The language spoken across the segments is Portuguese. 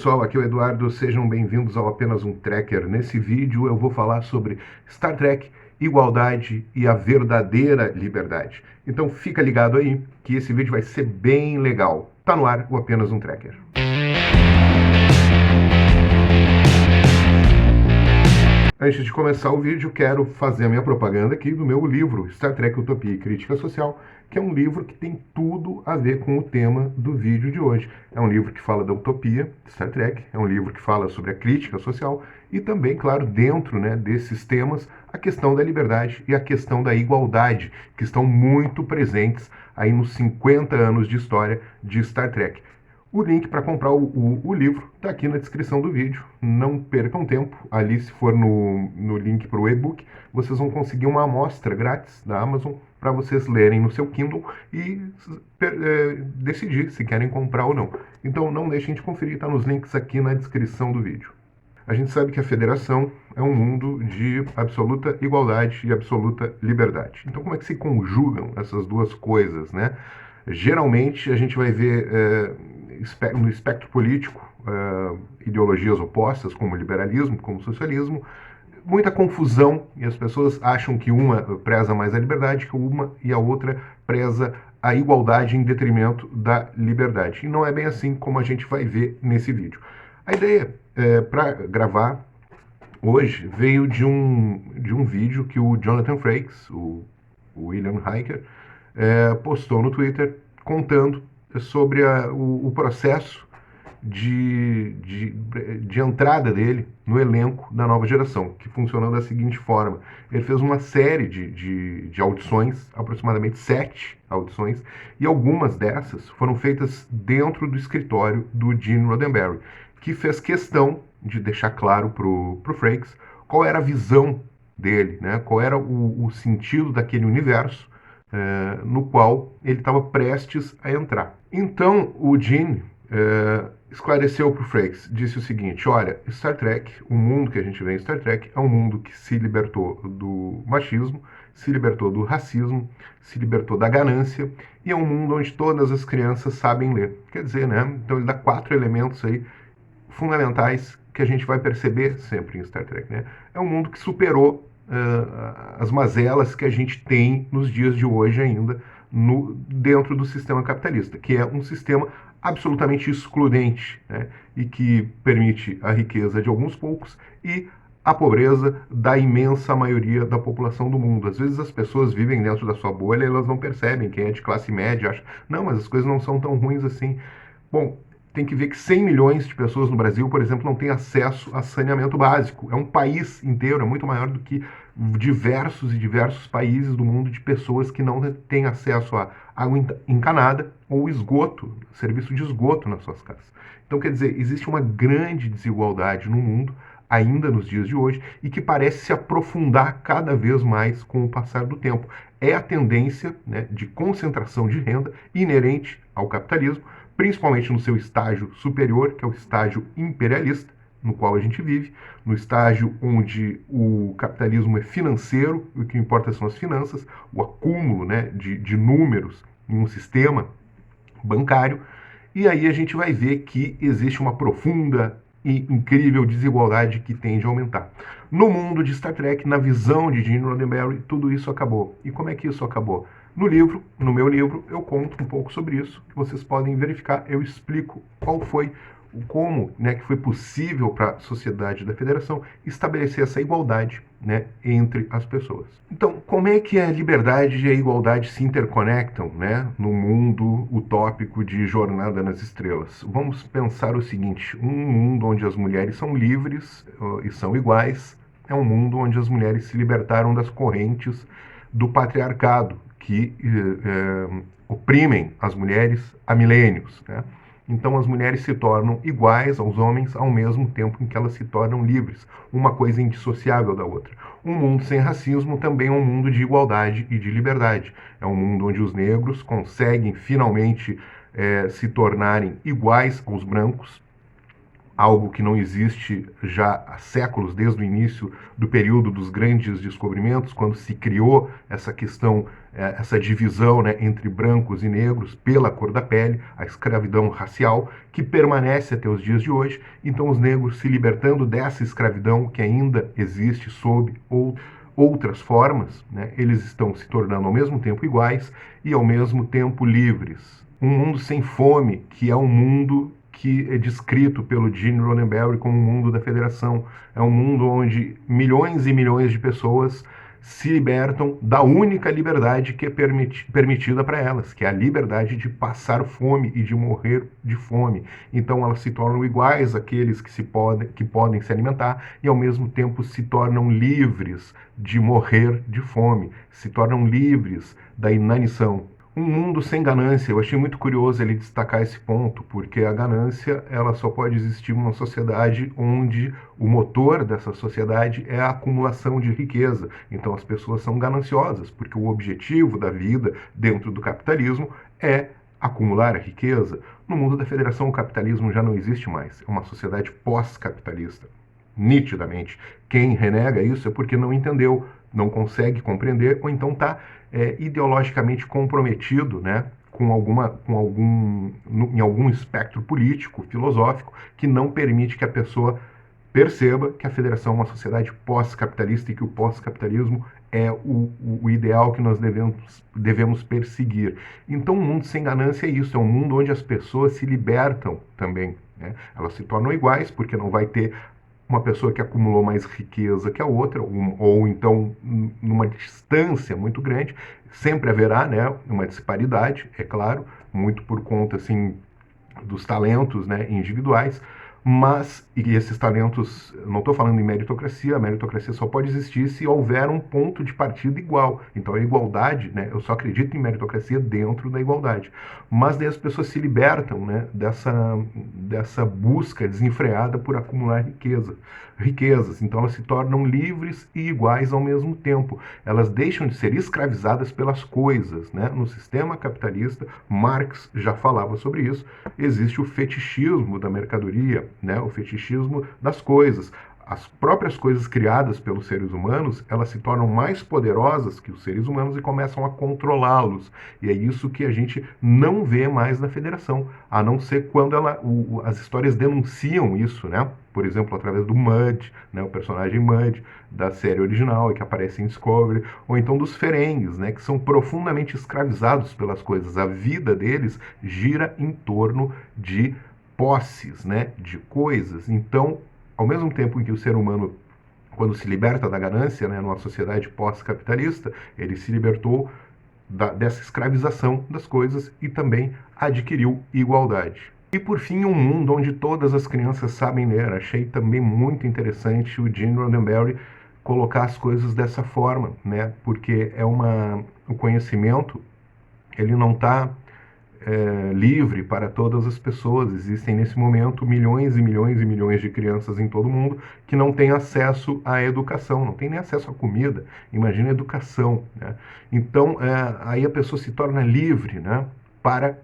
pessoal, aqui é o Eduardo, sejam bem-vindos ao Apenas um Trekker. Nesse vídeo eu vou falar sobre Star Trek, igualdade e a verdadeira liberdade. Então fica ligado aí que esse vídeo vai ser bem legal. Tá no ar o Apenas um Trekker. Antes de começar o vídeo, quero fazer a minha propaganda aqui do meu livro, Star Trek Utopia e Crítica Social, que é um livro que tem tudo a ver com o tema do vídeo de hoje. É um livro que fala da utopia de Star Trek, é um livro que fala sobre a crítica social e também, claro, dentro desses temas, a questão da liberdade e a questão da igualdade, que estão muito presentes aí nos 50 anos de história de Star Trek. O link para comprar o livro está aqui na descrição do vídeo. Não percam tempo. Ali, se for no link para o e-book, vocês vão conseguir uma amostra grátis da Amazon para vocês lerem no seu Kindle e decidir se querem comprar ou não. Então não deixem de conferir, está nos links aqui na descrição do vídeo. A gente sabe que a federação é um mundo de absoluta igualdade e absoluta liberdade. Então como é que se conjugam essas duas coisas, né? Geralmente a gente vai ver no espectro político ideologias opostas, como liberalismo, como socialismo, muita confusão, e as pessoas acham que uma preza mais a liberdade, que uma e a outra preza a igualdade em detrimento da liberdade. E não é bem assim como a gente vai ver nesse vídeo. A ideia para gravar hoje veio de um vídeo que o Jonathan Frakes, o William Riker, postou no Twitter contando sobre o processo de entrada dele no elenco da nova geração, que funcionou da seguinte forma. Ele fez uma série de audições, aproximadamente 7 audições, e algumas dessas foram feitas dentro do escritório do Gene Roddenberry, que fez questão de deixar claro para o Frakes qual era a visão dele, né? Qual era o sentido daquele universo no qual ele estava prestes a entrar. Então, o Gene esclareceu para o Frakes, disse o seguinte: olha, Star Trek, o mundo que a gente vê em Star Trek, é um mundo que se libertou do machismo, se libertou do racismo, se libertou da ganância, e é um mundo onde todas as crianças sabem ler. Quer dizer, né? Então ele dá 4 elementos aí fundamentais que a gente vai perceber sempre em Star Trek, né? É um mundo que superou as mazelas que a gente tem nos dias de hoje ainda dentro do sistema capitalista, que é um sistema absolutamente excludente, né? E que permite a riqueza de alguns poucos e a pobreza da imensa maioria da população do mundo. Às vezes as pessoas vivem dentro da sua bolha e elas não percebem. Quem é de classe média acha, não, mas as coisas não são tão ruins assim. Bom, tem que ver que 100 milhões de pessoas no Brasil, por exemplo, não têm acesso a saneamento básico. É um país inteiro, é muito maior do que diversos e diversos países do mundo de pessoas que não têm acesso a água encanada ou esgoto, serviço de esgoto nas suas casas. Então, quer dizer, existe uma grande desigualdade no mundo, ainda nos dias de hoje, e que parece se aprofundar cada vez mais com o passar do tempo. É a tendência, né, de concentração de renda inerente ao capitalismo, principalmente no seu estágio superior, que é o estágio imperialista, no qual a gente vive, no estágio onde o capitalismo é financeiro, o que importa são as finanças, o acúmulo, né, de números em um sistema bancário, e aí a gente vai ver que existe uma profunda e incrível desigualdade que tende a aumentar. No mundo de Star Trek, na visão de Gene Roddenberry, tudo isso acabou. E como é que isso acabou? No livro, no meu livro, eu conto um pouco sobre isso, que vocês podem verificar. Eu explico como que foi possível para a sociedade da Federação estabelecer essa igualdade, né, entre as pessoas. Então, como é que a liberdade e a igualdade se interconectam, né, no mundo utópico de Jornada nas Estrelas? Vamos pensar o seguinte: um mundo onde as mulheres são livres e são iguais é um mundo onde as mulheres se libertaram das correntes do patriarcado, que oprimem as mulheres há milênios, né? Então as mulheres se tornam iguais aos homens ao mesmo tempo em que elas se tornam livres, uma coisa indissociável da outra. Um mundo sem racismo também é um mundo de igualdade e de liberdade. É um mundo onde os negros conseguem finalmente se tornarem iguais aos brancos, algo que não existe já há séculos, desde o início do período dos grandes descobrimentos, quando se criou essa questão, essa divisão, né, entre brancos e negros pela cor da pele, a escravidão racial, que permanece até os dias de hoje. Então os negros se libertando dessa escravidão que ainda existe sob outras formas, né, eles estão se tornando ao mesmo tempo iguais e ao mesmo tempo livres. Um mundo sem fome, que é um mundo que é descrito pelo Gene Roddenberry como o mundo da federação. É um mundo onde milhões e milhões de pessoas se libertam da única liberdade que é permitida para elas, que é a liberdade de passar fome e de morrer de fome. Então elas se tornam iguais àqueles que podem se alimentar e ao mesmo tempo se tornam livres de morrer de fome, se tornam livres da inanição. Um mundo sem ganância. Eu achei muito curioso ele destacar esse ponto, porque a ganância ela só pode existir numa sociedade onde o motor dessa sociedade é a acumulação de riqueza. Então as pessoas são gananciosas, porque o objetivo da vida dentro do capitalismo é acumular a riqueza. No mundo da federação, o capitalismo já não existe mais. É uma sociedade pós-capitalista. Nitidamente. Quem renega isso é porque não entendeu, não consegue compreender, ou então está ideologicamente comprometido, né, em algum espectro político, filosófico, que não permite que a pessoa perceba que a federação é uma sociedade pós-capitalista e que o pós-capitalismo é o ideal que nós devemos perseguir. Então, um mundo sem ganância é isso, é um mundo onde as pessoas se libertam também, né? Elas se tornam iguais, porque não vai ter uma pessoa que acumulou mais riqueza que a outra, ou então numa distância muito grande, sempre haverá, né, uma disparidade, é claro, muito por conta assim dos talentos, né, individuais, mas e esses talentos, não estou falando em meritocracia, a meritocracia só pode existir se houver um ponto de partida igual. Então a igualdade, né, eu só acredito em meritocracia dentro da igualdade. Mas daí as pessoas se libertam, né, dessa busca desenfreada por acumular riquezas. Então elas se tornam livres e iguais ao mesmo tempo. Elas deixam de ser escravizadas pelas coisas, né? No sistema capitalista, Marx já falava sobre isso. Existe o fetichismo da mercadoria, né? O fetichismo das coisas. As próprias coisas criadas pelos seres humanos, elas se tornam mais poderosas que os seres humanos e começam a controlá-los. E é isso que a gente não vê mais na federação, a não ser quando as histórias denunciam isso, né? Por exemplo, através do Mud, né? O personagem Mud da série original, que aparece em Discovery, ou então dos Ferengues, né? Que são profundamente escravizados pelas coisas. A vida deles gira em torno de posses, né? De coisas. Então, ao mesmo tempo em que o ser humano, quando se liberta da ganância, né, numa sociedade pós-capitalista, ele se libertou dessa escravização das coisas e também adquiriu igualdade. E por fim, um mundo onde todas as crianças sabem ler. Achei também muito interessante o Gene Roddenberry colocar as coisas dessa forma, né? Porque o conhecimento ele não está livre para todas as pessoas. Existem nesse momento milhões e milhões e milhões de crianças em todo o mundo que não têm acesso à educação, não têm nem acesso à comida. Imagina a educação, né? Então, aí a pessoa se torna livre, né, para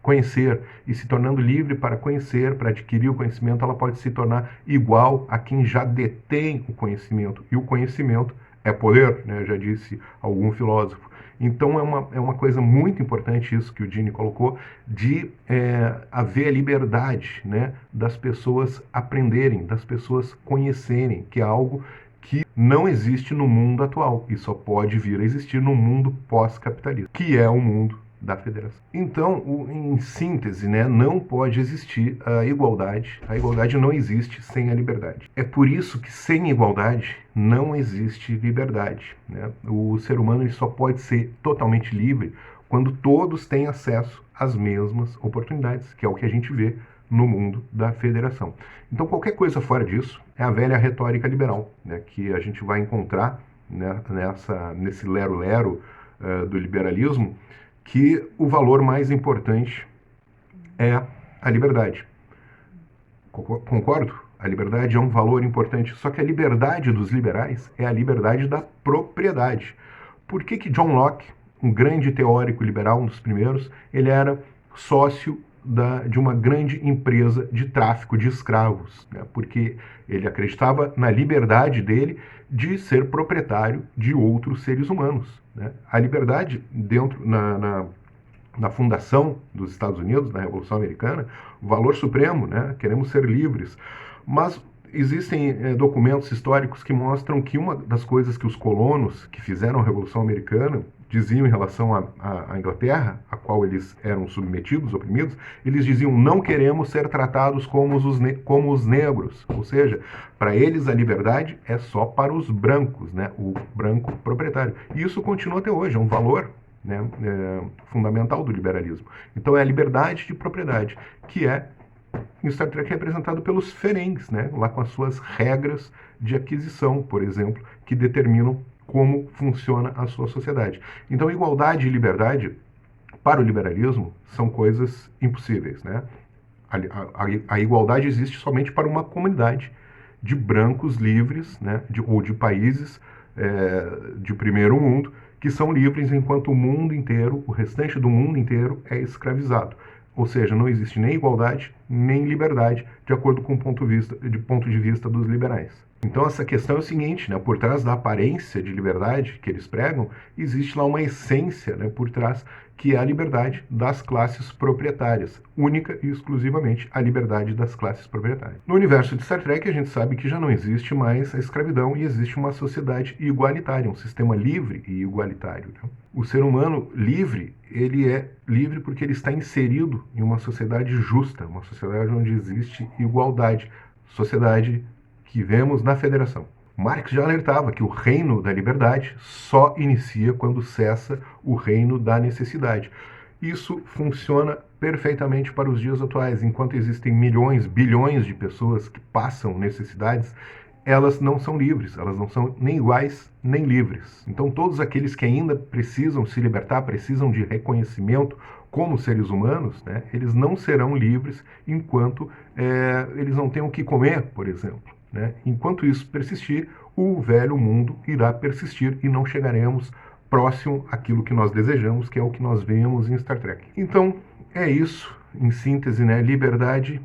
conhecer, e se tornando livre para conhecer, para adquirir o conhecimento, ela pode se tornar igual a quem já detém o conhecimento. E o conhecimento é poder, né, já disse algum filósofo. Então é uma coisa muito importante isso que o Gene colocou, de haver a liberdade, né, das pessoas aprenderem, das pessoas conhecerem, que é algo que não existe no mundo atual e só pode vir a existir no mundo pós-capitalista, que é o mundo da federação. Então, em síntese, né, não pode existir a igualdade. A igualdade não existe sem a liberdade. É por isso que sem igualdade não existe liberdade, né? O ser humano ele só pode ser totalmente livre quando todos têm acesso às mesmas oportunidades, que é o que a gente vê no mundo da federação. Então, qualquer coisa fora disso é a velha retórica liberal, né, que a gente vai encontrar, né, nesse lero-lero do liberalismo, que o valor mais importante é a liberdade. Concordo? A liberdade é um valor importante, só que a liberdade dos liberais é a liberdade da propriedade. Por que John Locke, um grande teórico liberal, um dos primeiros, ele era sócio de uma grande empresa de tráfico de escravos, né? Porque ele acreditava na liberdade dele de ser proprietário de outros seres humanos, né? A liberdade na fundação dos Estados Unidos, na Revolução Americana, o valor supremo, né? Queremos ser livres. Mas existem documentos históricos que mostram que uma das coisas que os colonos que fizeram a Revolução Americana diziam em relação à Inglaterra, a qual eles eram submetidos, oprimidos, eles diziam: não queremos ser tratados como os negros. Ou seja, para eles a liberdade é só para os brancos, né? O branco proprietário. E isso continua até hoje, é um valor, né, fundamental do liberalismo. Então é a liberdade de propriedade, que é, em Star Trek, representado pelos Ferengs, né, lá com as suas regras de aquisição, por exemplo, que determinam como funciona a sua sociedade. Então, igualdade e liberdade, para o liberalismo, são coisas impossíveis, né? A igualdade existe somente para uma comunidade de brancos livres, né, ou de países de primeiro mundo, que são livres, enquanto o mundo inteiro, o restante do mundo inteiro, é escravizado. Ou seja, não existe nem igualdade, nem liberdade, de acordo com o ponto de vista dos liberais. Então essa questão é o seguinte, né? Por trás da aparência de liberdade que eles pregam, existe lá uma essência, né, por trás, que é a liberdade das classes proprietárias, única e exclusivamente a liberdade das classes proprietárias. No universo de Star Trek, a gente sabe que já não existe mais a escravidão e existe uma sociedade igualitária, um sistema livre e igualitário, né? O ser humano livre, ele é livre porque ele está inserido em uma sociedade justa, uma sociedade onde existe igualdade, sociedade que vemos na Federação. Marx já alertava que o reino da liberdade só inicia quando cessa o reino da necessidade. Isso funciona perfeitamente para os dias atuais. Enquanto existem milhões, bilhões de pessoas que passam necessidades, elas não são livres, elas não são nem iguais nem livres. Então todos aqueles que ainda precisam se libertar, precisam de reconhecimento como seres humanos, né, eles não serão livres enquanto eles não tenham o que comer, por exemplo, né? Enquanto isso persistir, o velho mundo irá persistir e não chegaremos próximo àquilo que nós desejamos, que é o que nós vemos em Star Trek. Então, é isso, em síntese, né? Liberdade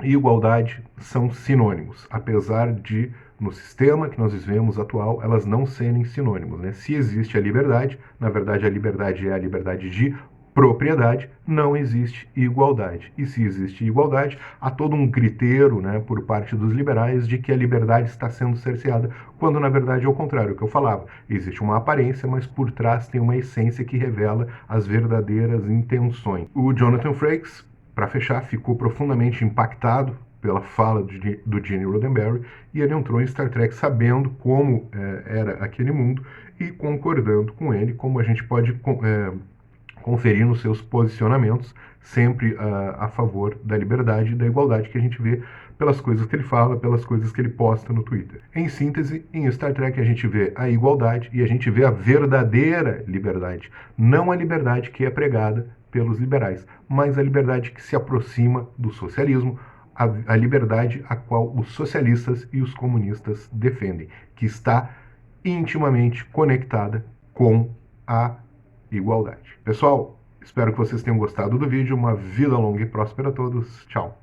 e igualdade são sinônimos, apesar de, no sistema que nós vivemos atual, elas não serem sinônimos, né? Se existe a liberdade, na verdade a liberdade é a liberdade de propriedade, não existe igualdade. E se existe igualdade, há todo um critério, né, por parte dos liberais de que a liberdade está sendo cerceada, quando na verdade é o contrário, o que eu falava. Existe uma aparência, mas por trás tem uma essência que revela as verdadeiras intenções. O Jonathan Frakes, para fechar, ficou profundamente impactado pela fala do Gene Roddenberry, e ele entrou em Star Trek sabendo como era aquele mundo e concordando com ele, como a gente pode conferir nos seus posicionamentos, sempre a favor da liberdade e da igualdade que a gente vê pelas coisas que ele fala, pelas coisas que ele posta no Twitter. Em síntese, em Star Trek a gente vê a igualdade e a gente vê a verdadeira liberdade, não a liberdade que é pregada pelos liberais, mas a liberdade que se aproxima do socialismo, a liberdade a qual os socialistas e os comunistas defendem, que está intimamente conectada com a igualdade. Pessoal, espero que vocês tenham gostado do vídeo. Uma vida longa e próspera a todos. Tchau.